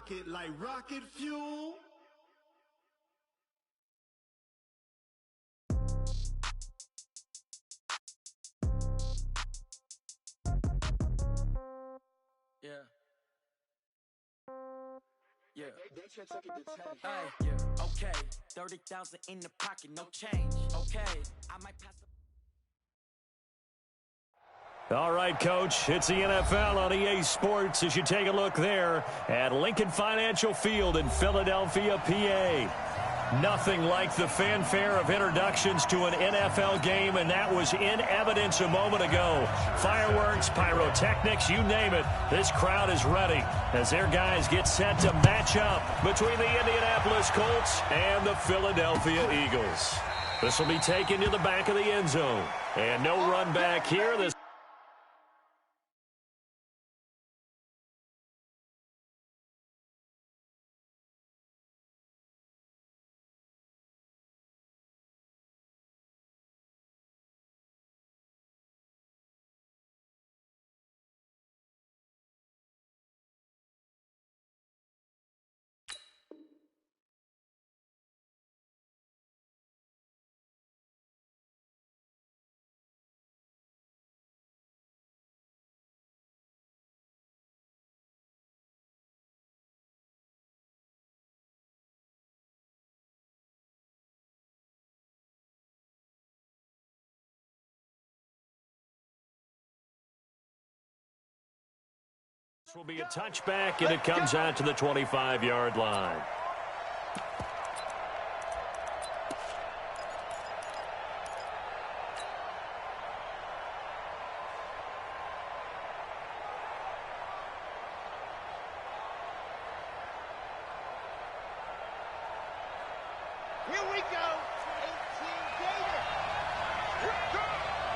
rocket like rocket fuel. Yeah. Yeah. Hey, yeah. Okay. 30,000 in the pocket, no change. Okay. I might pass. All right, Coach, it's the NFL on EA Sports as you take a look there at Lincoln Financial Field in Philadelphia, PA. Nothing like the fanfare of introductions to an NFL game, and that was in evidence a moment ago. Fireworks, pyrotechnics, you name it, this crowd is ready as their guys get set to match up between the Indianapolis Colts and the Philadelphia Eagles. This will be taken to the back of the end zone, and no run back here. This will be a touchback, and it comes out to the 25-yard line. Here we go. 18 Gator.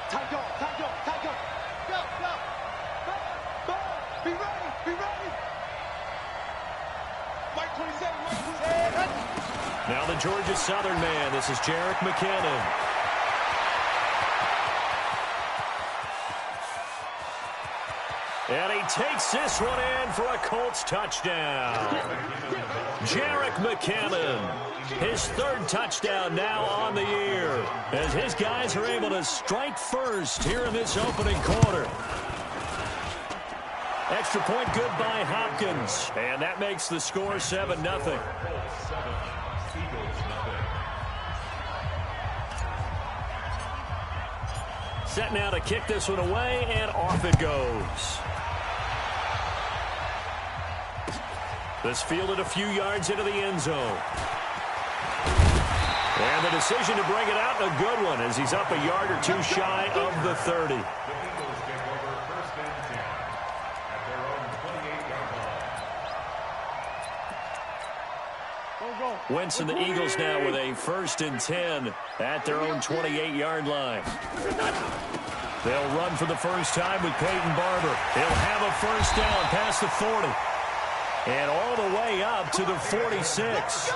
Time go. Go. Be ready. Mike 27. Now the Georgia Southern man. This is Jerick McKinnon. And he takes this one in for a Colts touchdown. Jerick McKinnon, his third touchdown now on the year, as his guys are able to strike first here in this opening quarter. Extra point good by Hopkins, and that makes the score 7-0. Set now to kick this one away, and off it goes. This fielded a few yards into the end zone. And the decision to bring it out, a good one, as he's up a yard or two shy of the 30. Wentz and the Eagles now with a 1st and 10 at their own 28-yard line. They'll run for the first time with Peyton Barber. He'll have a first down past the 40. And all the way up to the 46.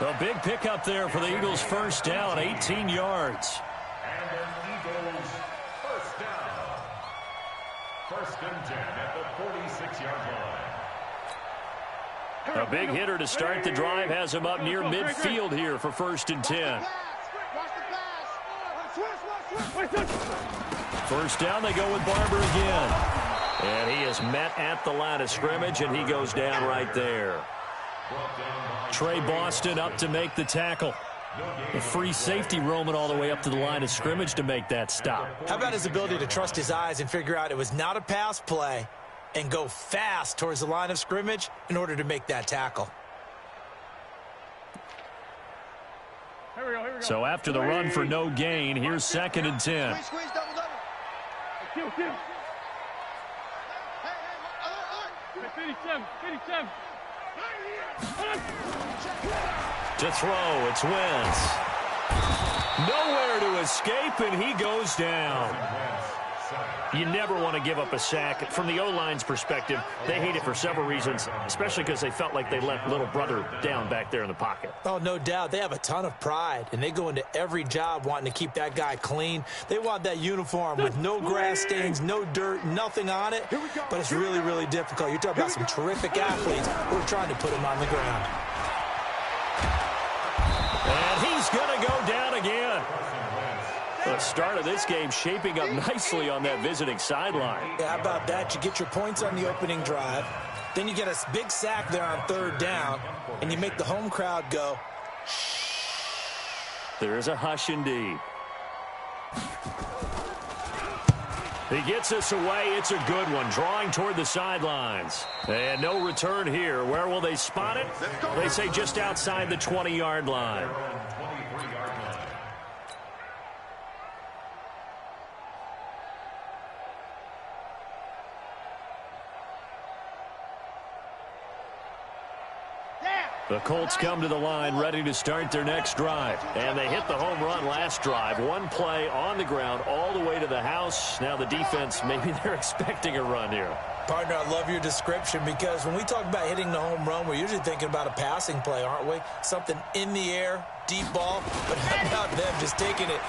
A big pickup there for the Eagles' first down, 18 yards. And an Eagles first down. 1st and 10 at the 46-yard line. A big hitter to start the drive has him up near midfield here for 1st and 10. First down, they go with Barber again. And he is met at the line of scrimmage, and he goes down right there. Trey Boston up to make the tackle. A free safety roaming all the way up to the line of scrimmage to make that stop. How about his ability to trust his eyes and figure out it was not a pass play and go fast towards the line of scrimmage in order to make that tackle. Here we go. So after the run for no gain, here's 2nd and 10. Squeeze, double. Kill. 57. To throw, it's Wentz. Nowhere to escape, and he goes down. You never want to give up a sack. From the O-line's perspective, they hate it for several reasons, especially because they felt like they let little brother down back there in the pocket. Oh, no doubt. They have a ton of pride, and they go into every job wanting to keep that guy clean. They want that uniform with no grass stains, no dirt, nothing on it. But it's really, really difficult. You're talking about some terrific athletes who are trying to put him on the ground. And he's going to go down again. The start of this game shaping up nicely on that visiting sideline. Yeah, how about that? You get your points on the opening drive. Then you get a big sack there on third down, and you make the home crowd go. There is a hush indeed. He gets us away. It's a good one, drawing toward the sidelines. And no return here. Where will they spot it? They say just outside the 20-yard line. The Colts come to the line ready to start their next drive. And they hit the home run last drive. One play on the ground all the way to the house. Now the defense, maybe they're expecting a run here. Partner, I love your description because when we talk about hitting the home run, we're usually thinking about a passing play, aren't we? Something in the air, deep ball. But how about them just taking it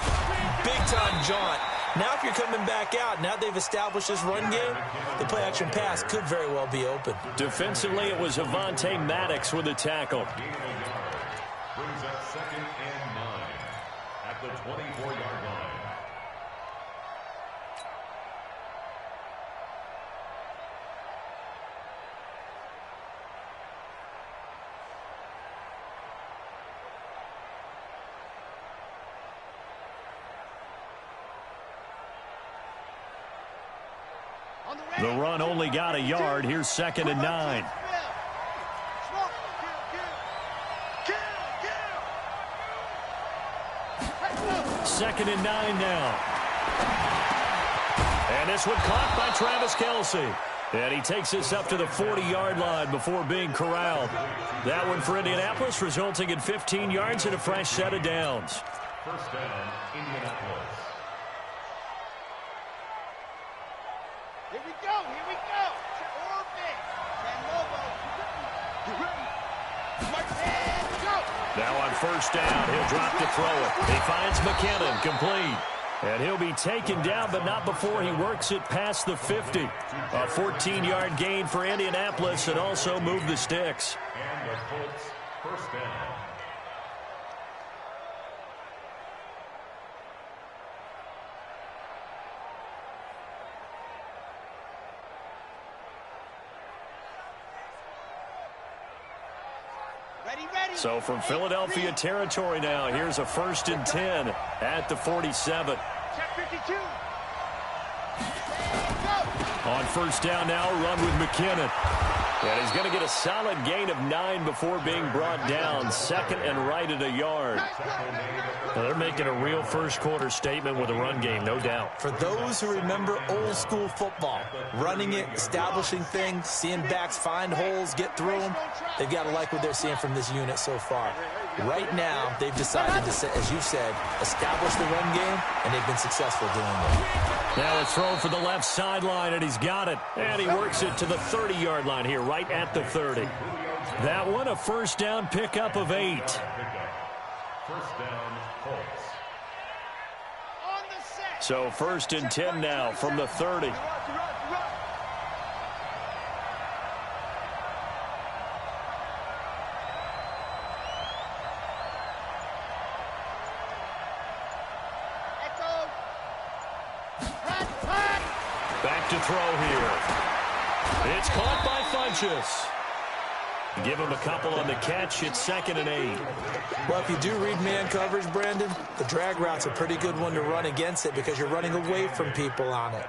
big-time jaunt? Now if you're coming back out, now they've established this run game, the play-action pass could very well be open. Defensively, it was Avonte Maddox with a tackle. Brings up 2nd and 9 at the 24-yard line. The run only got a yard. Here's 2nd and 9. Second and 9 now. And this one caught by Travis Kelce. And he takes this up to the 40-yard line before being corralled. That one for Indianapolis, resulting in 15 yards and a fresh set of downs. First down, Indianapolis. Here we go, here we go. Orbit. And go. Now on first down, he'll drop to throw it. He finds McKinnon, complete. And he'll be taken down, but not before he works it past the 50. A 14-yard gain for Indianapolis and also move the sticks. And the Colts, first down. So from Philadelphia territory now, here's a 1st and 10 at the 47. Check 52. On first down now, run with McKinnon. And he's going to get a solid gain of 9 before being brought down. 2nd and right at a yard. Now they're making a real first-quarter statement with a run game, no doubt. For those who remember old-school football, running it, establishing things, seeing backs find holes, get through them, they've got to like what they're seeing from this unit so far. Right now, they've decided to, as you said, establish the run game, and they've been successful doing it. Now a throw for the left sideline, and he's got it. And he works it to the 30-yard line here, right at the 30. That one, a first down pickup of 8. First down, Colts. So 1st and 10 now from the 30. Back to throw here. It's caught by Funchess. Give him a couple on the catch. It's 2nd and 8. Well, if you do read man coverage, Brandon, the drag route's a pretty good one to run against it because you're running away from people on it.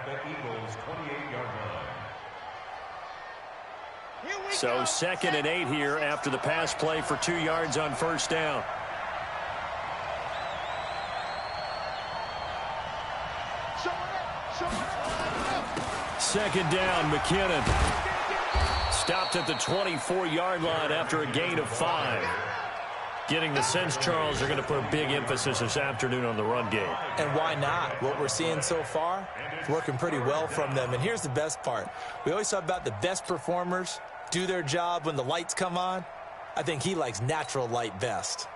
So 2nd and 8 here after the pass play for 2 yards on first down. Second down, McKinnon. Stopped at the 24-yard line after a gain of 5. Getting the sense, Charles, are going to put a big emphasis this afternoon on the run game. And why not? What we're seeing so far, it's working pretty well from them. And here's the best part. We always talk about the best performers do their job when the lights come on. I think he likes natural light best.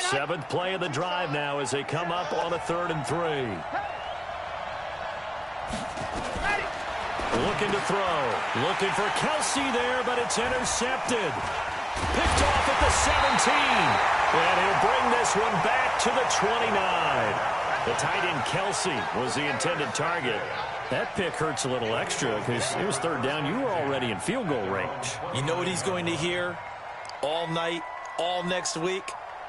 Seventh play of the drive now as they come up on a 3rd and 3. Looking to throw. Looking for Kelsey there, but it's intercepted. Picked off at the 17. And he'll bring this one back to the 29. The tight end Kelsey was the intended target. That pick hurts a little extra because it was 3rd down. You were already in field goal range. You know what he's going to hear all night, all next week?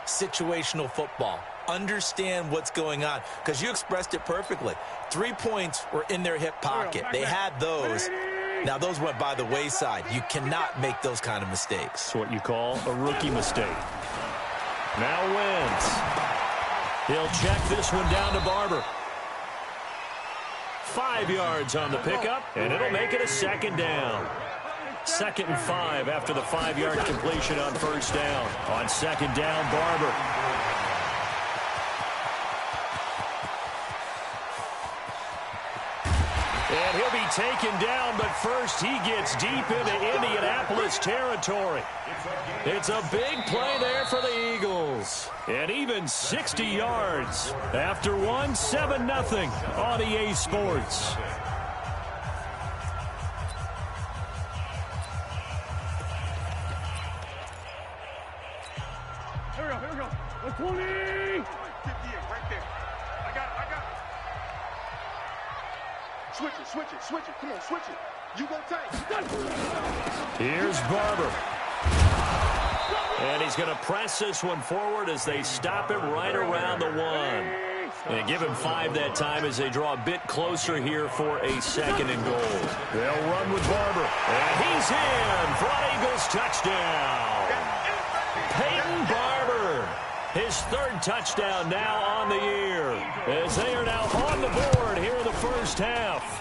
Situational football. Understand what's going on, because you expressed it perfectly. 3 points were in their hip pocket. They had those. Now those went by the wayside. You cannot make those kind of mistakes. It's what you call a rookie mistake. Now Wentz. He'll check this one down to Barber. 5 yards on the pickup, and it'll make it a 2nd down. 2nd and 5 after the 5-yard completion on 1st down. On 2nd down, Barber. And he'll be taken down, but first he gets deep into Indianapolis territory. It's a big play there for the Eagles. And even 60 yards after one, 7-0 on EA Sports. Here we go. Let's 20. 58, right there. I got it. Switch it. Come on, switch it. You go tight. Here's Barber. And he's going to press this one forward as they stop him right around the 1. And give him 5 that time as they draw a bit closer here for a 2nd and goal. They'll run with Barber. And he's in for an Eagles touchdown. Peyton Barber, his 3rd touchdown now on the year, as they are now on the board here in the 1st half.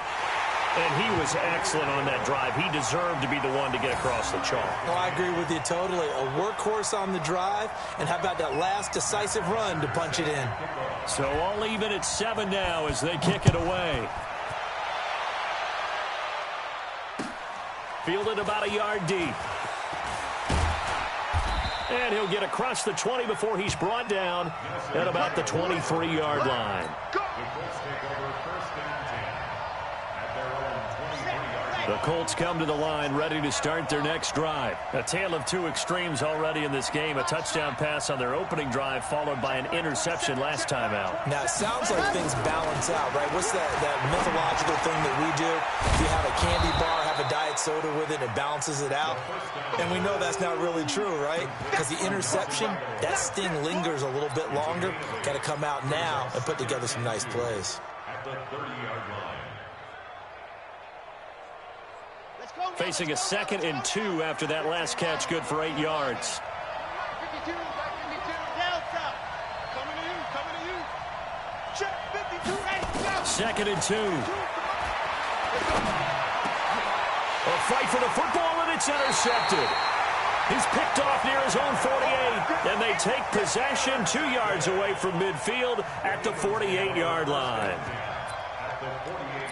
And he was excellent on that drive. He deserved to be the one to get across the chalk. Oh, I agree with you totally. A workhorse on the drive, and how about that last decisive run to punch it in? So all even at 7 now as they kick it away. Fielded about a yard deep. And he'll get across the 20 before he's brought down at about the 23-yard line. The Colts come to the line ready to start their next drive. A tale of 2 extremes already in this game. A touchdown pass on their opening drive followed by an interception last time out. Now, it sounds like things balance out, right? What's that mythological thing that we do? If you have a candy bar, have a diet soda with it, it balances it out. And we know that's not really true, right? Because the interception, that sting lingers a little bit longer. Got to come out now and put together some nice plays. At the 30-yard line. Facing a 2nd and 2 after that last catch, good for 8 yards. 52, back 52, down south. Coming to you. Check 52, right, go. 2nd and 2. A fight for the football, and it's intercepted. He's picked off near his own 48, and they take possession 2 yards away from midfield at the 48-yard line. At the 48-yard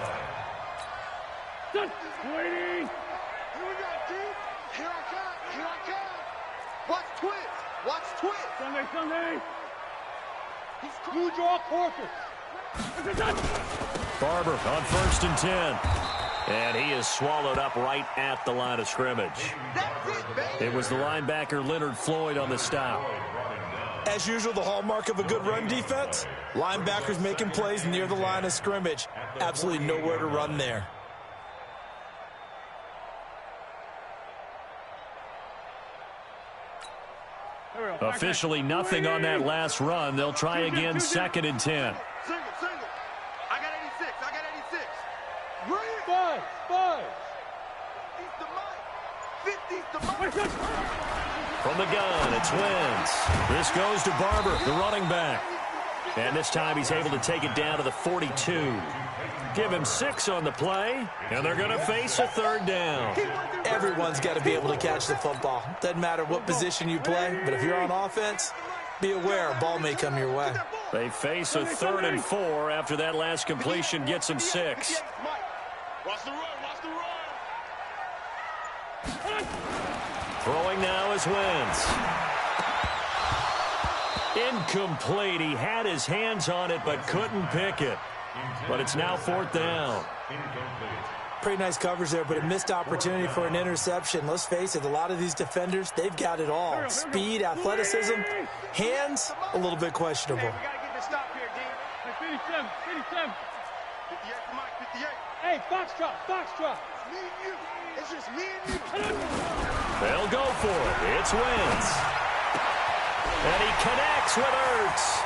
line. Waiting. Here we go, dude. Here I come. Watch twist. Sunday. You draw quarters. Barber on 1st and 10. And he is swallowed up right at the line of scrimmage. That's it, baby. It was the linebacker Leonard Floyd on the stop. As usual, the hallmark of a good run defense, linebackers making plays near the line of scrimmage. Absolutely nowhere to run there. Officially nothing on that last run. They'll try again 2nd and 10. Single. I got 86. Bring it. Five. 50's the mic. From the gun, it's Wentz. This goes to Barber, the running back. And this time he's able to take it down to the 42. Give him 6 on the play, and they're going to face a third down. Everyone's got to be able to catch the football. Doesn't matter what position you play, but if you're on offense, be aware a ball may come your way. They face a 3rd and 4 after that last completion gets them 6. Watch the run, watch the run. Throwing now is Wentz. Incomplete. He had his hands on it but couldn't pick it. But it's now 4th down. Pretty nice coverage there, but a missed opportunity for an interception. Let's face it, a lot of these defenders, they've got it all. Speed, athleticism, hands, a little bit questionable. Hey, we got to get this stop here, D. 57, 57. 58, come on, 58. Hey, Foxtrot, Foxtrot. Me and you. It's just me and you. They'll go for it. It's Wentz. And he connects with Ertz.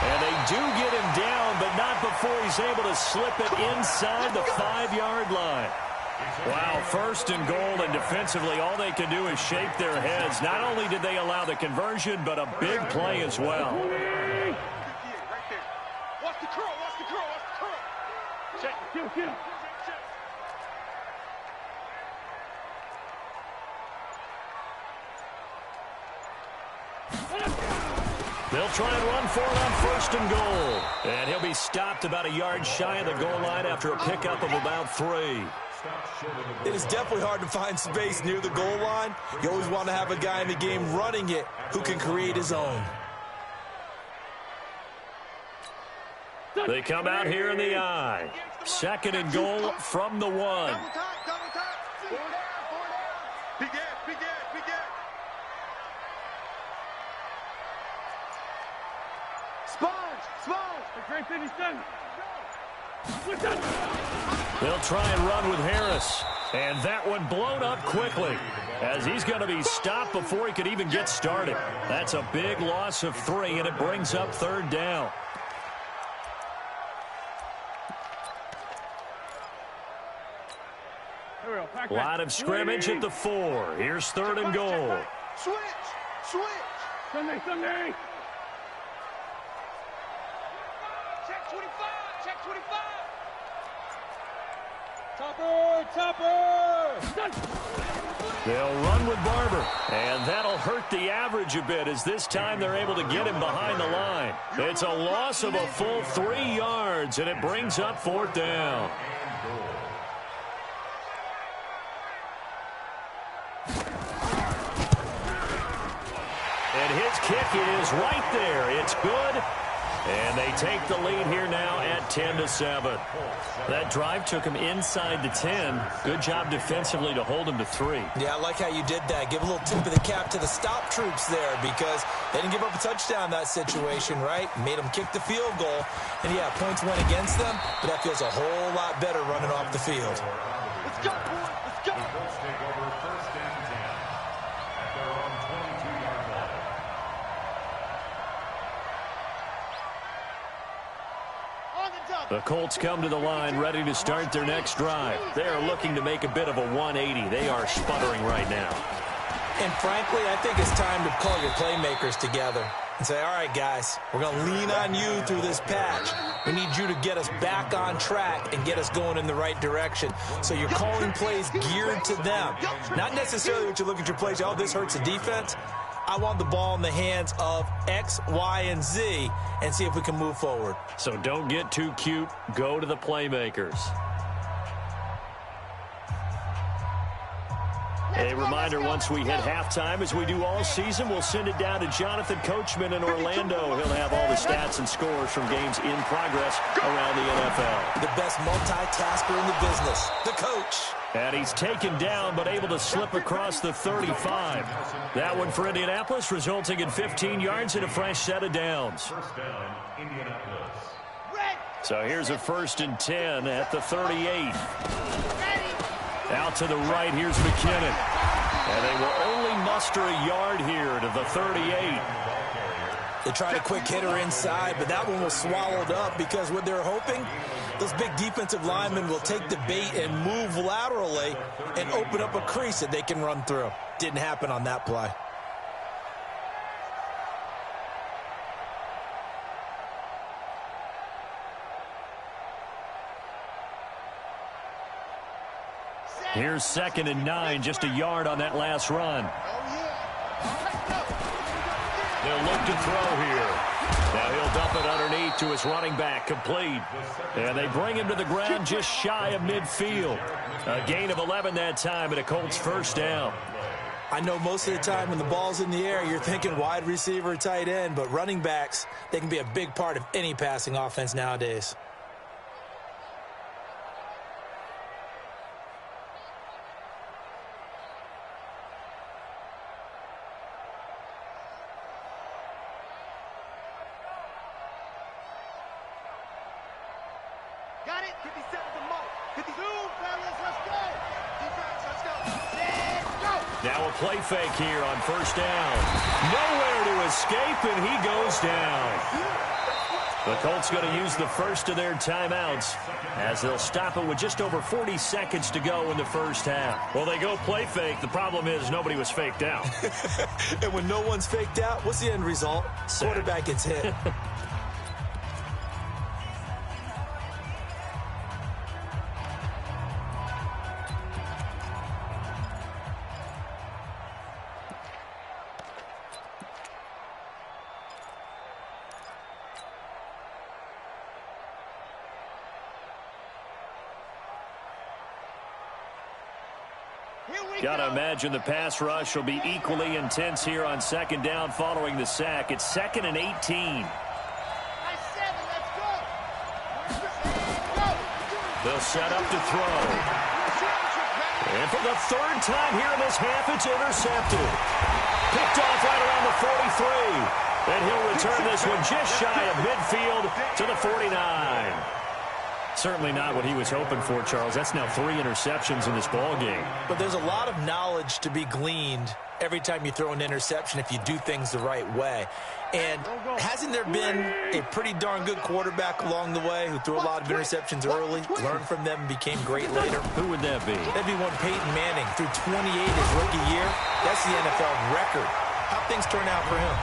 And they do get him down, but not before he's able to slip it inside the 5-yard line. Wow, 1st and goal, and defensively all they can do is shake their heads. Not only did they allow the conversion, but a big play as well. 58, right there. Watch the curl, watch the curl, watch the curl. Check. Kill, kill. They'll try and run for it on 1st and goal. And he'll be stopped about a yard shy of the goal line after a pickup of about 3. It is definitely hard to find space near the goal line. You always want to have a guy in the game running it who can create his own. They come out here in the I. 2nd and goal from the 1. Double time, double time. 4 down, 4 down. Big gap, big gap, big gap. Sponge, sponge. Great 57. They'll try and run with Harris. And that one blown up quickly as he's going to be stopped before he could even get started. That's a big loss of 3, and it brings up 3rd down. A lot of scrimmage at the 4. Here's 3rd and goal. Switch, switch. Sunday, Sunday. Check 25, check 25. Topper, Topper. They'll run with Barber, and that'll hurt the average a bit as this time they're able to get him behind the line. It's a loss of a full 3 yards, and it brings up 4th down. And his kick is right there. It's good. And they take the lead here now at 10-7. That drive took him inside the 10. Good job defensively to hold him to 3. Yeah, I like how you did that. Give a little tip of the cap to the stop troops there because they didn't give up a touchdown in that situation, right? Made them kick the field goal. And, yeah, points went against them, but that feels a whole lot better running off the field. Let's go, boy. Let's go. Colts take over 1st and 10 at their own 22-yard line. The Colts come to the line ready to start their next drive. They are looking to make a bit of a 180. They are sputtering right now. And frankly, I think it's time to call your playmakers together and say, all right, guys, we're going to lean on you through this patch. We need you to get us back on track and get us going in the right direction. So you're calling plays geared to them. Not necessarily what you look at your plays, oh, this hurts the defense. I want the ball in the hands of X, Y, and Z and see if we can move forward. So don't get too cute. Go to the playmakers. A reminder, once we hit halftime, as we do all season, we'll send it down to Jonathan Coachman in Orlando. He'll have all the stats and scores from games in progress around the NFL. The best multitasker in the business, the coach. And he's taken down, but able to slip across the 35. That one for Indianapolis, resulting in 15 yards and a fresh set of downs. First down, Indianapolis. So here's a 1st and 10 at the 38. Out to the right, here's McKinnon. And they will only muster a yard here to the 38. They tried a quick hitter inside, but that one was swallowed up because what they're hoping, those big defensive linemen will take the bait and move laterally and open up a crease that they can run through. Didn't happen on that play. Here's 2nd and 9, just a yard on that last run. They'll look to throw here. Now he'll dump it underneath to his running back, complete. And they bring him to the ground just shy of midfield. A gain of 11 that time and a Colts first down. I know most of the time when the ball's in the air, you're thinking wide receiver, tight end, but running backs, they can be a big part of any passing offense nowadays. Got it? 50 seconds or more. 52, fellas, let's go. Defense, let's go. Let's go. Now a play fake here on first down. Nowhere to escape, and he goes down. The Colts going to use the first of their timeouts as they'll stop it with just over 40 seconds to go in the first half. Well, they go play fake. The problem is nobody was faked out. And when no one's faked out, what's the end result? Quarterback gets hit. Gotta imagine the pass rush will be equally intense here on second down following the sack. It's 2nd and 18. Let's go. They'll set up to throw. And for the third time here in this half, it's intercepted. Picked off right around the 43. And he'll return this one just shy of midfield to the 49. Certainly not what he was hoping for, Charles. That's now 3 interceptions in this ball game. But there's a lot of knowledge to be gleaned every time you throw an interception if you do things the right way. And hasn't there been a pretty darn good quarterback along the way who threw a lot of interceptions early, learned from them, and became great later? Who would that be? That'd be one Peyton Manning. Threw 28 his rookie year. That's the NFL record. How'd things turn out for him?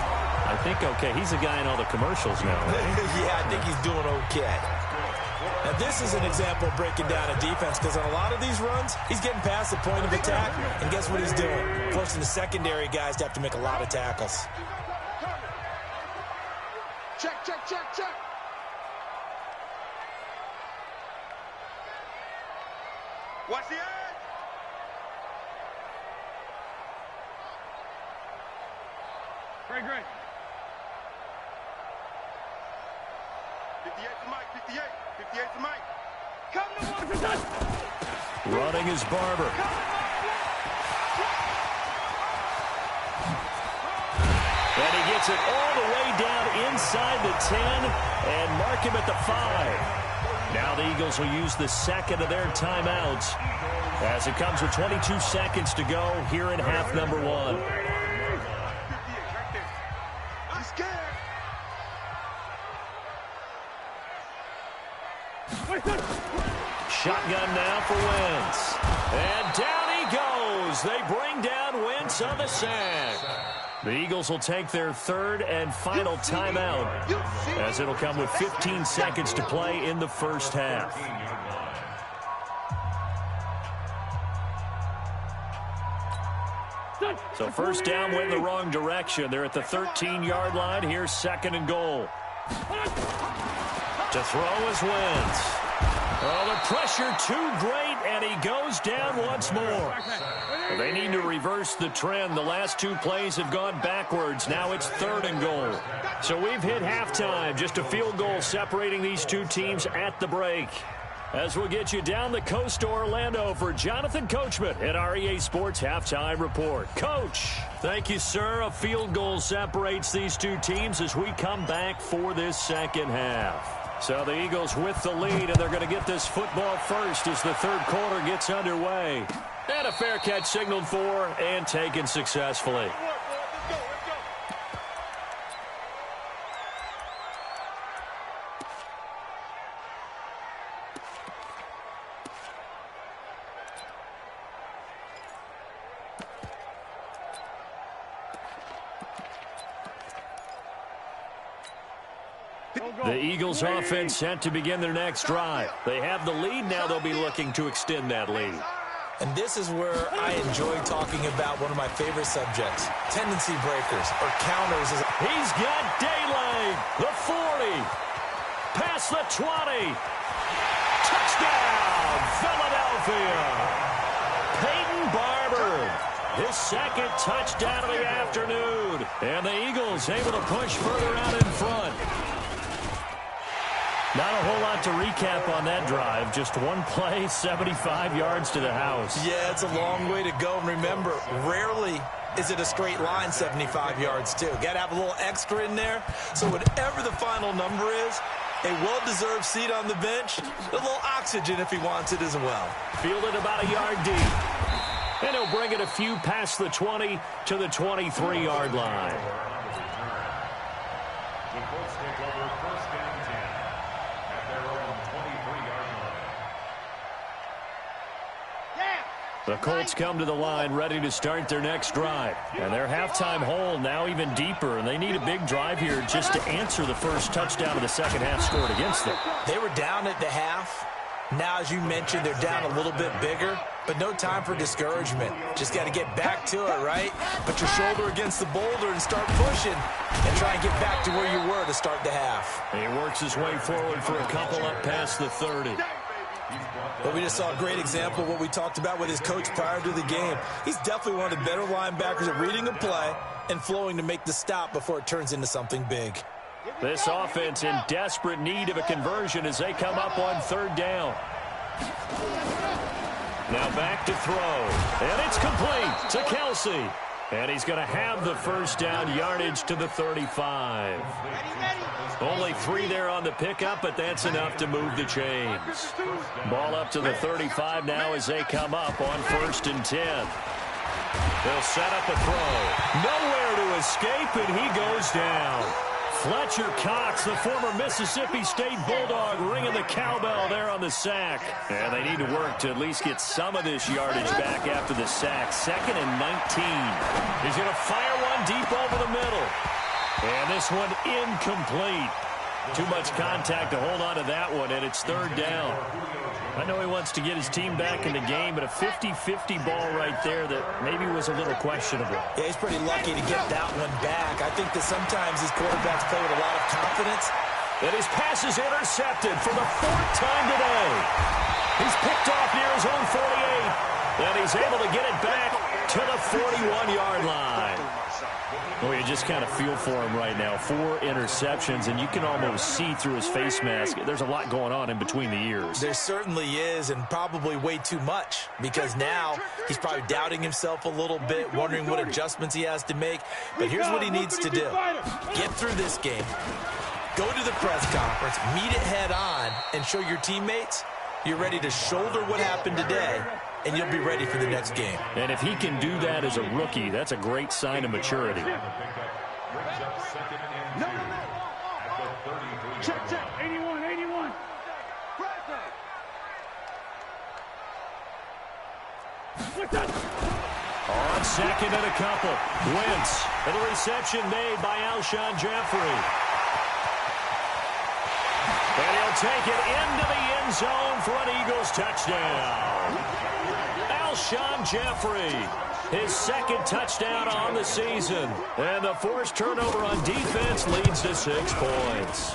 I think okay. He's a guy in all the commercials now. Yeah, I think he's doing okay. Now, this is an example of breaking down a defense because on a lot of these runs, he's getting past the point of attack, and guess what he's doing? Forcing the secondary guys to have to make a lot of tackles. Check, check, check, check. Watch the edge. Great. 58 to Mike, 58. 58 to Mike. Come to Washington. Running is Barber. And he gets it all the way down inside the 10 and mark him at the 5. Now the Eagles will use the second of their timeouts as it comes with 22 seconds to go here in half number 1. 58 right there. I'm scared. Shotgun now for Wentz. And down he goes. They bring down Wentz on the sack. The Eagles will take their third and final timeout as it'll come with 15 seconds to play in the first half. So first down went the wrong direction. They're at the 13-yard line. Here's 2nd and goal. To throw is Wentz. Oh, the pressure too great, and he goes down once more. They need to reverse the trend. The last 2 plays have gone backwards. Now it's 3rd and goal. So we've hit halftime. Just a field goal separating these 2 teams at the break. As we'll get you down the coast to Orlando for Jonathan Coachman at our EA Sports Halftime Report. Coach, thank you, sir. A field goal separates these 2 teams as we come back for this second half. So the Eagles with the lead, and they're going to get this football first as the third quarter gets underway. And a fair catch signaled for and taken successfully. The Eagles offense set to begin their next drive. They have the lead now. They'll be looking to extend that lead. And this is where I enjoy talking about one of my favorite subjects, tendency breakers or counters. He's got daylight. The 40. Past the 20. Touchdown, Philadelphia. Peyton Barber. His second touchdown of the afternoon. And the Eagles able to push further out in front. Not a whole lot to recap on that drive. Just one play, 75 yards to the house. Yeah, it's a long way to go. And remember, rarely is it a straight line 75 yards, too. Got to have a little extra in there. So whatever the final number is, a well-deserved seat on the bench, a little oxygen if he wants it as well. Fielded about a yard deep. And he'll bring it a few past the 20 to the 23-yard line. The Colts take over first and 10 at their own 23-yard line. The Colts come to the line ready to start their next drive. And their halftime hole now even deeper. And they need a big drive here just to answer the first touchdown of the second half scored against them. They were down at the half. Now, as you mentioned, they're down a little bit bigger. But no time for discouragement. Just got to get back to it, right? Put your shoulder against the boulder and start pushing. And try and get back to where you were to start the half. He works his way forward for a couple up past the 30. But we just saw a great example of what we talked about with his coach prior to the game. He's definitely one of the better linebackers at reading a play and flowing to make the stop before it turns into something big. This offense in desperate need of a conversion as they come up on third down. Now back to throw. And it's complete to Kelsey. And he's going to have the first down, yardage to the 35. Only 3 there on the pickup, but that's enough to move the chains. Ball up to the 35 now as they come up on first and 10. They'll set up a throw. Nowhere to escape, and he goes down. Fletcher Cox, the former Mississippi State Bulldog, ringing the cowbell there on the sack. And they need to work to at least get some of this yardage back after the sack. 2nd and 19. He's going to fire one deep over the middle. And this one incomplete. Too much contact to hold on to that one, and it's third down. I know he wants to get his team back in the game, but a 50-50 ball right there that maybe was a little questionable. Yeah, he's pretty lucky to get that one back. I think that sometimes his quarterbacks play with a lot of confidence. And his pass is intercepted for the 4th time today. He's picked off near his own 48, and he's able to get it back to the 41-yard line. Well, you just kind of feel for him right now. 4 interceptions, and you can almost see through his face mask. There's a lot going on in between the ears. There certainly is, and probably way too much, because now he's probably doubting himself a little bit, wondering what adjustments he has to make. But here's what he needs to do. Get through this game. Go to the press conference, meet it head on, and show your teammates you're ready to shoulder what happened today, and you'll be ready for the next game. And if he can do that as a rookie, that's a great sign of maturity. Check. 81. On second and a couple. Wentz. And a reception made by Alshon Jeffrey. And he'll take it into the end zone for an Eagles touchdown. Alshon Jeffrey, his 2nd touchdown on the season. And the forced turnover on defense leads to 6 points.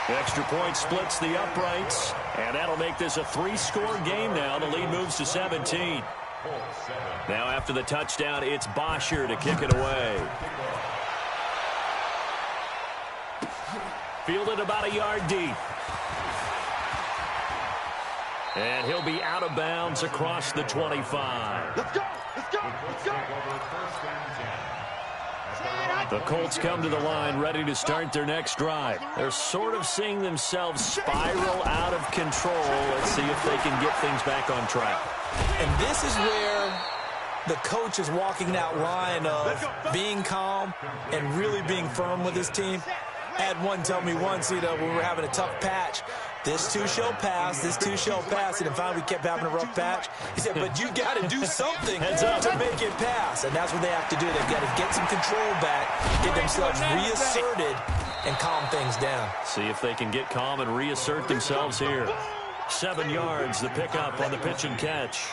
Extra point splits the uprights, and that'll make this a 3-score game now. The lead moves to 17. Now after the touchdown, it's Bosher to kick it away. Fielded about a yard deep. And he'll be out of bounds across the 25. Let's go. The Colts come to the line ready to start their next drive. They're sort of seeing themselves spiral out of control. Let's see if they can get things back on track. And this is where the coach is walking that line of being calm and really being firm with his team. I had one tell me once, when we were having a tough patch, this too shall pass, and finally we kept having a rough patch. He said, but you got to do something to make it pass, and that's what they have to do. They've got to get some control back, get themselves reasserted, and calm things down. See if they can get calm and reassert themselves here. 7 yards, the pickup on the pitch and catch.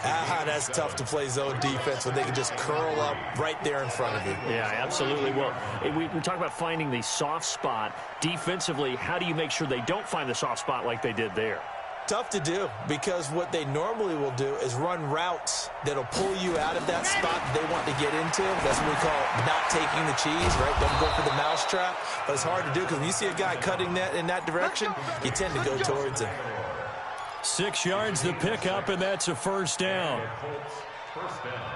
That's tough to play zone defense when they can just curl up right there in front of you. Yeah, absolutely. Well, we talk about finding the soft spot. Defensively, how do you make sure they don't find the soft spot like they did there? Tough to do, because what they normally will do is run routes that'll pull you out of that spot they want to get into. That's what we call not taking the cheese, right? Don't go for the mousetrap. But it's hard to do because when you see a guy cutting that in that direction, you tend to go towards him. 6 yards the pickup, and that's a first down. First down.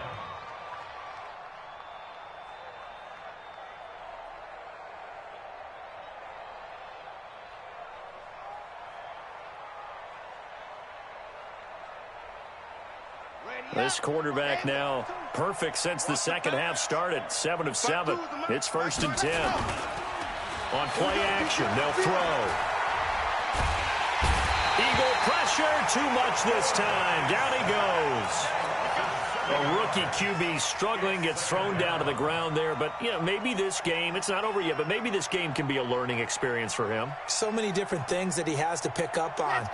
This quarterback now perfect since the second half started. 7 of 7. It's 1st and 10. On play action, they'll throw. Eagle pressure, too much this time. Down he goes. A rookie QB struggling, gets thrown down to the ground there. But, you know, maybe this game, it's not over yet, but maybe this game can be a learning experience for him. So many different things that he has to pick up on.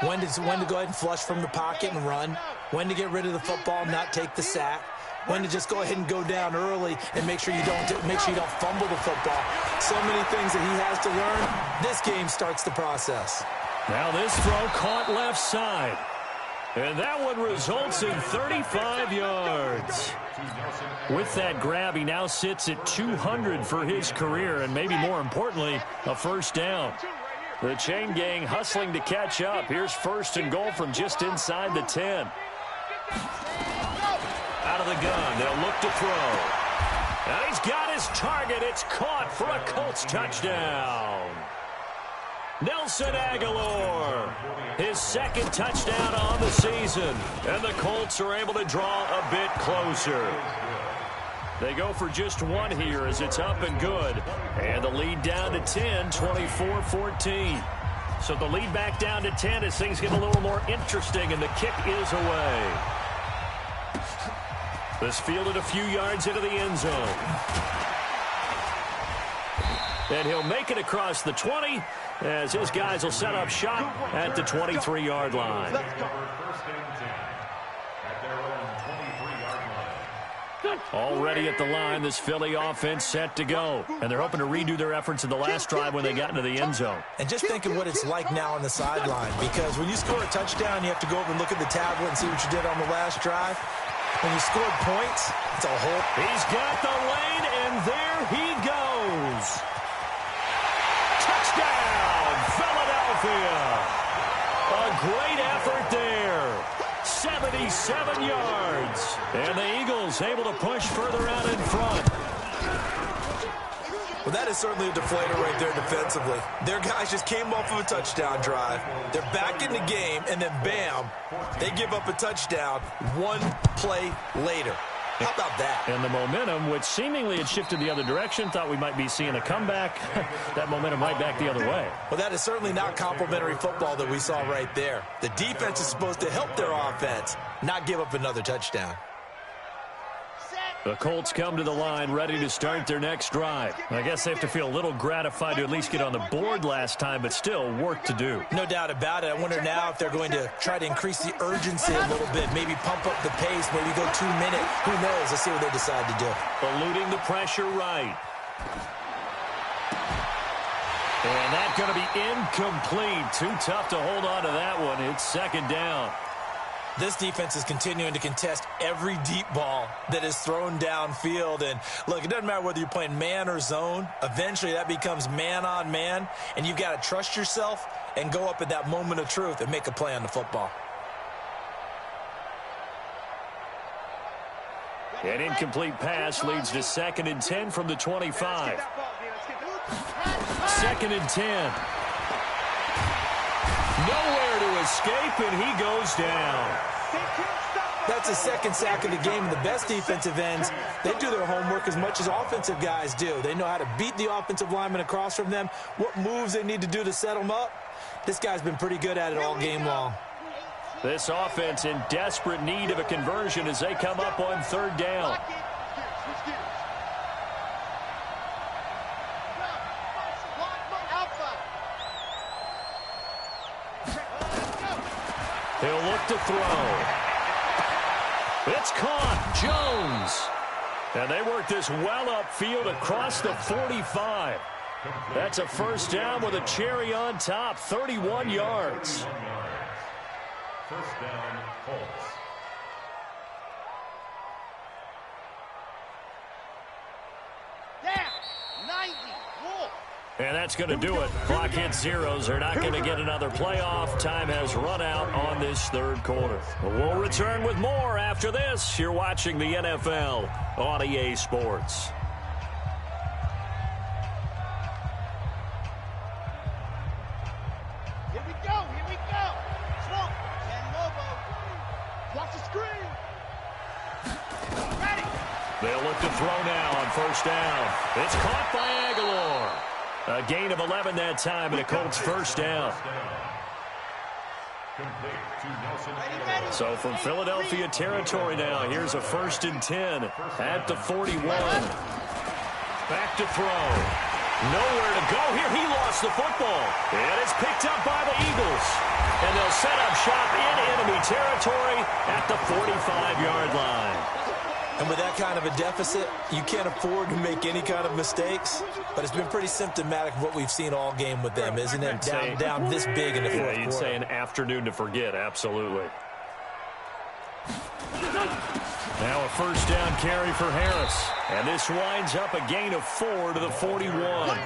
When to go ahead and flush from the pocket and run. When to get rid of the football, not take the sack. When to just go ahead and go down early and make sure you don't fumble the football. So many things that he has to learn. This game starts the process. Now this throw caught left side. And that one results in 35 yards. With that grab, he now sits at 200 for his career, and maybe more importantly, a first down. The chain gang hustling to catch up. Here's 1st and goal from just inside the 10. Out of the gun, they'll look to throw. And he's got his target. It's caught for a Colts touchdown. Nelson Aguilar, his 2nd touchdown on the season. And the Colts are able to draw a bit closer. They go for just one here as it's up and good. And the lead down to 10, 24-14. So the lead back down to 10 as things get a little more interesting, and the kick is away. This fielded a few yards into the end zone. And he'll make it across the 20 as his guys will set up shop at the 23-yard line. Already at the line, this Philly offense set to go. And they're hoping to redo their efforts in the last drive when they got into the end zone. And just think of what it's like now on the sideline, because when you score a touchdown, you have to go over and look at the tablet and see what you did on the last drive. When you scored points, it's a whole... He's got the lane, and there he goes. Touchdown, Philadelphia. A great effort there. 77 yards. And the Eagles able to push further out in front. Well, that is certainly a deflator right there defensively. Their guys just came off of a touchdown drive. They're back in the game, and then bam, they give up a touchdown one play later. How about that? And the momentum, which seemingly had shifted the other direction, thought we might be seeing a comeback. That momentum right back the other way. Well, that is certainly not complimentary football that we saw right there. The defense is supposed to help their offense, not give up another touchdown. The Colts come to the line ready to start their next drive. I guess they have to feel a little gratified to at least get on the board last time, but still work to do. No doubt about it. I wonder now if they're going to try to increase the urgency a little bit, maybe pump up the pace, maybe go 2 minutes. Who knows? Let's see what they decide to do. Eluding the pressure right. And that's going to be incomplete. Too tough to hold on to that one. It's 2nd down. This defense is continuing to contest every deep ball that is thrown downfield. And, look, it doesn't matter whether you're playing man or zone. Eventually, that becomes man-on-man, and you've got to trust yourself and go up at that moment of truth and make a play on the football. An incomplete pass leads to 2nd and 10 from the 25. 2nd and 10. Nowhere to escape, and he goes down. That's a 2nd sack of the game. And the best defensive ends, they do their homework as much as offensive guys do. They know how to beat the offensive lineman across from them, what moves they need to do to set them up. This guy's been pretty good at it all game long. This offense in desperate need of a conversion as they come up on 3rd down. He'll look to throw. It's caught. Jones. And they work this well upfield across the 45. That's a first down with a cherry on top, 31 yards. First down, Colts. Down, 90, Wolf. And that's going to do it. Clock hits zeros. They're not going to get another playoff. Time has run out on this third quarter. We'll return with more after this. You're watching the NFL on EA Sports. Here we go, here we go. Swamp, Ken Lobo. Watch the screen. Ready. They'll look to throw now on first down. It's caught by Aguilar. A gain of 11 that time, and a Colts first down. So from Philadelphia territory now, here's a 1st and 10 at the 41. Back to throw. Nowhere to go here. He lost the football. And it's picked up by the Eagles. And they'll set up shop in enemy territory at the 45-yard line. And with that kind of a deficit, you can't afford to make any kind of mistakes. But it's been pretty symptomatic of what we've seen all game with them, isn't it? Down this big in the fourth quarter. You'd say an afternoon to forget, absolutely. Now a first down carry for Harris. And this winds up a gain of 4 to the 41.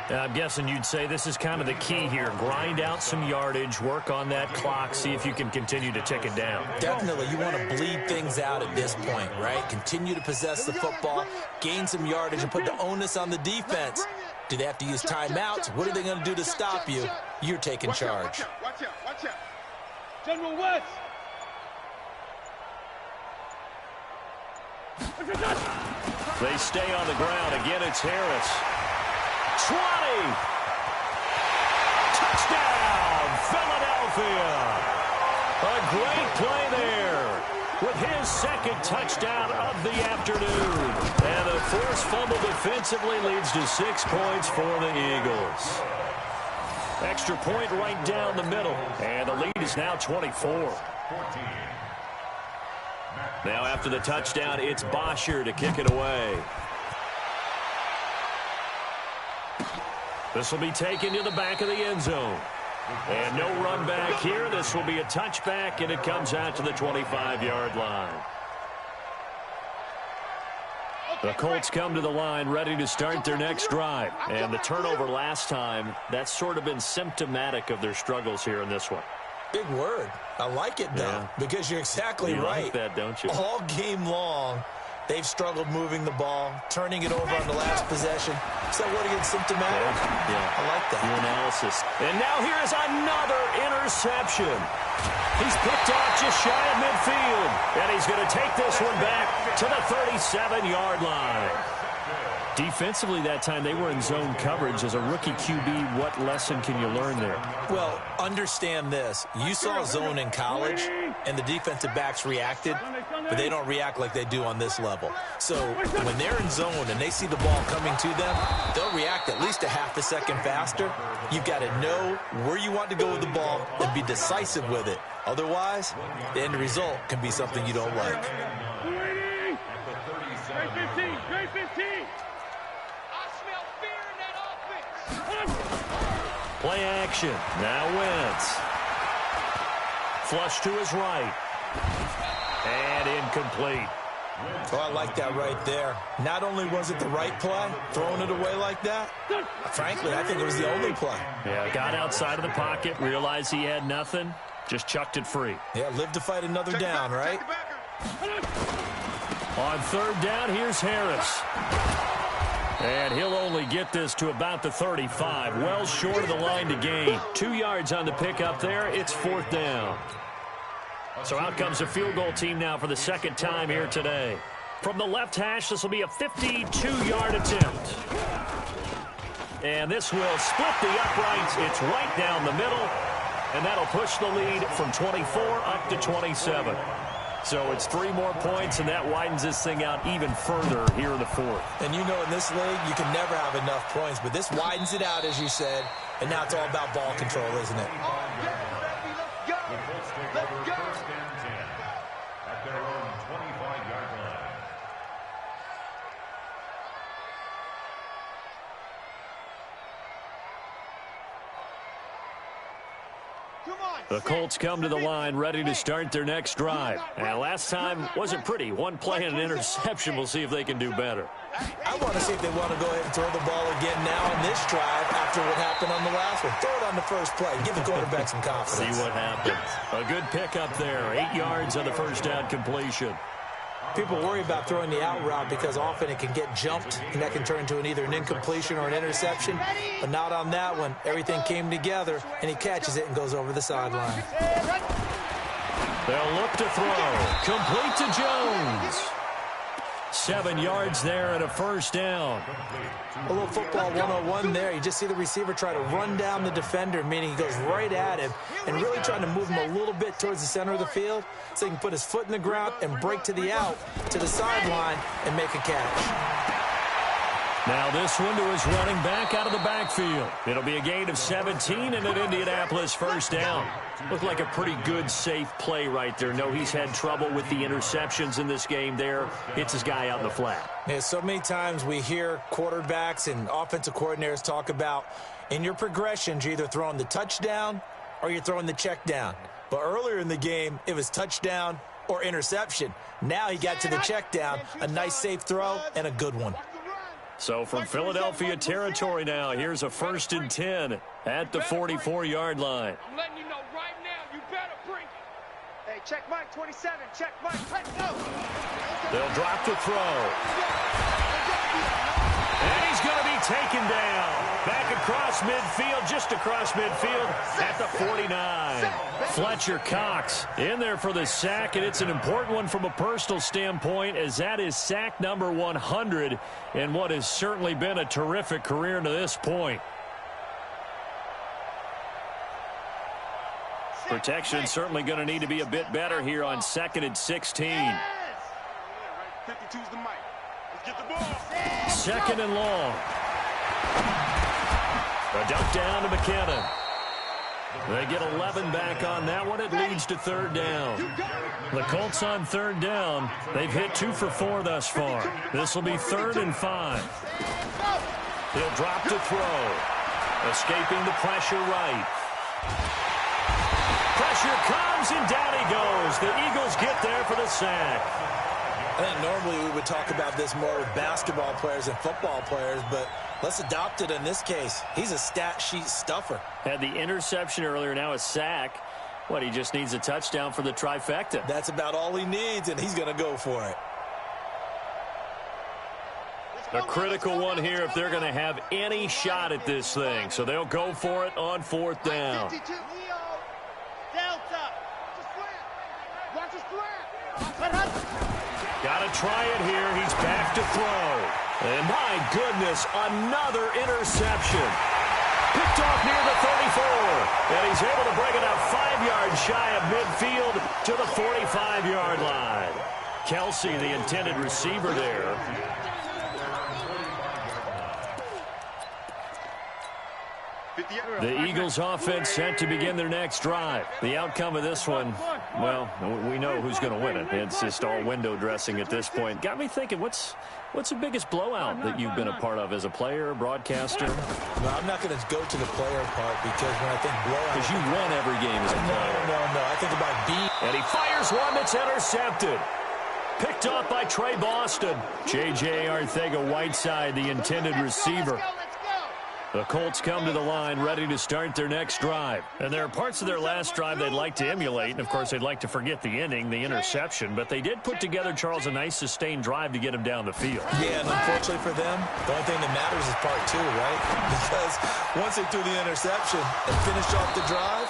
I'm guessing you'd say this is kind of the key here. Grind out some yardage, work on that clock, see if you can continue to tick it down. Definitely. You want to bleed things out at this point, right? Continue to possess the football, gain some yardage, and put the onus on the defense. Do they have to use timeouts? What are they going to do to stop you? You're taking charge. Watch out, watch out. General West. They stay on the ground. Again, it's Harris. 20. Touchdown, Philadelphia. A great play there with his second touchdown of the afternoon. And the forced fumble defensively leads to 6 points for the Eagles. Extra point right down the middle. And the lead is now 24. Now after the touchdown, it's Bosher to kick it away. This will be taken to the back of the end zone. And no run back here. This will be a touchback, and it comes out to the 25-yard line. The Colts come to the line ready to start their next drive. And the turnover last time, that's sort of been symptomatic of their struggles here in this one. Big word. I like it, though, because you're exactly right. You like that, don't you? All game long, they've struggled moving the ball, turning it over on the last possession. Is that what gets symptomatic? Yeah. I like that. Your analysis. And now here is another interception. He's picked off just shy of midfield. And he's going to take this one back to the 37-yard line. Defensively that time, they were in zone coverage. As a rookie QB, what lesson can you learn there? Well, understand this. You saw zone in college, and the defensive backs reacted, but they don't react like they do on this level. So when they're in zone and they see the ball coming to them, they'll react at least a half a second faster. You've got to know where you want to go with the ball and be decisive with it. Otherwise, the end result can be something you don't like. Great 15, great 15. Play action. Now Wentz. Flush to his right. And incomplete. Oh, I like that right there. Not only was it the right play, throwing it away like that, frankly, I think it was the only play. Yeah, got outside of the pocket, realized he had nothing, just chucked it free. Yeah, live to fight another down, right? On third down, here's Harris. And he'll only get this to about the 35, well short of the line to gain. 2 yards on the pickup there. It's fourth down. So out comes the field goal team now for the second time here today. From the left hash, this will be a 52-yard attempt. And this will split the uprights. It's right down the middle. And that'll push the lead from 24 up to 27. So it's 3 more points, and that widens this thing out even further here in the fourth. And you know in this league, you can never have enough points, but this widens it out, as you said, and now it's all about ball control, isn't it? The Colts take over first and 10 at their The Colts come to the line ready to start their next drive. And last time wasn't pretty. One play and an interception. We'll see if they can do better. I want to see if they want to go ahead and throw the ball again now on this drive after what happened on the last one. Throw it on the first play. Give the quarterback some confidence. See what happens. A good pickup there. 8 yards on the first down completion. People worry about throwing the out route because often it can get jumped, and that can turn into either an incompletion or an interception. But not on that one. Everything came together, and he catches it and goes over the sideline. They'll look to throw. Complete to Jones. 7 yards there and a first down. A little football 101 there. You just see the receiver try to run down the defender, meaning he goes right at him and really trying to move him a little bit towards the center of the field so he can put his foot in the ground and break to the out, to the sideline, and make a catch. Now this one to his running back out of the backfield. It'll be a gain of 17 and an Indianapolis first down. Looked like a pretty good, safe play right there. No, he's had trouble with the interceptions in this game there. Hits his guy out in the flat. Yeah, so many times we hear quarterbacks and offensive coordinators talk about in your progressions, you're either throwing the touchdown or you're throwing the check down. But earlier in the game, it was touchdown or interception. Now he got to the check down, a nice safe throw, and a good one. So from Philadelphia territory now, here's a 1st and 10 at the 44-yard line. I'm letting you know right now, you better bring it. Hey, check Mike, 27. Check Mike, let's go. They'll drop the throw. And he's going to be taken down. Back across midfield, just across midfield at the 49. Fletcher Cox in there for the sack, and it's an important one from a personal standpoint as that is sack number 100 in what has certainly been a terrific career to this point. Protection certainly going to need to be a bit better here on 2nd and 16. 52's the mic. Let's get the ball. 2nd and long. A dump down to McKinnon. They get 11 back on that one. It leads to 3rd down. The Colts on 3rd down. They've hit 2 for 4 thus far. This will be 3rd and 5. He'll drop to throw. Escaping the pressure right. Pressure comes and down he goes. The Eagles get there for the sack. I think normally we would talk about this more with basketball players and football players, but let's adopt it in this case. He's a stat sheet stuffer. Had the interception earlier, now a sack. What, he just needs a touchdown for the trifecta. That's about all he needs, and he's going to go for it. A critical one here if they're going to have any shot at this thing. So they'll go for it on 4th down. Got to try it here. He's back to throw. And my goodness, another interception. Picked off near the 34. And he's able to bring it out 5 yards shy of midfield to the 45-yard line. Kelsey, the intended receiver there. The Eagles offense set to begin their next drive. The outcome of this one, well, we know who's going to win it. It's just all window dressing at this point. Got me thinking, what's the biggest blowout that you've been a part of as a player, broadcaster? No, I'm not going to go to the player part because when I think blowout... Because you won every game as a player. No. I think about beat. And he fires one that's intercepted. Picked off by Trey Boston. J.J. Arcega-Whiteside, the intended receiver. The Colts come to the line ready to start their next drive. And there are parts of their last drive they'd like to emulate. And, of course, they'd like to forget the inning, the interception. But they did put together, Charles, a nice sustained drive to get him down the field. Yeah, and unfortunately for them, the only thing that matters is part 2, right? Because once they threw the interception and finished off the drive,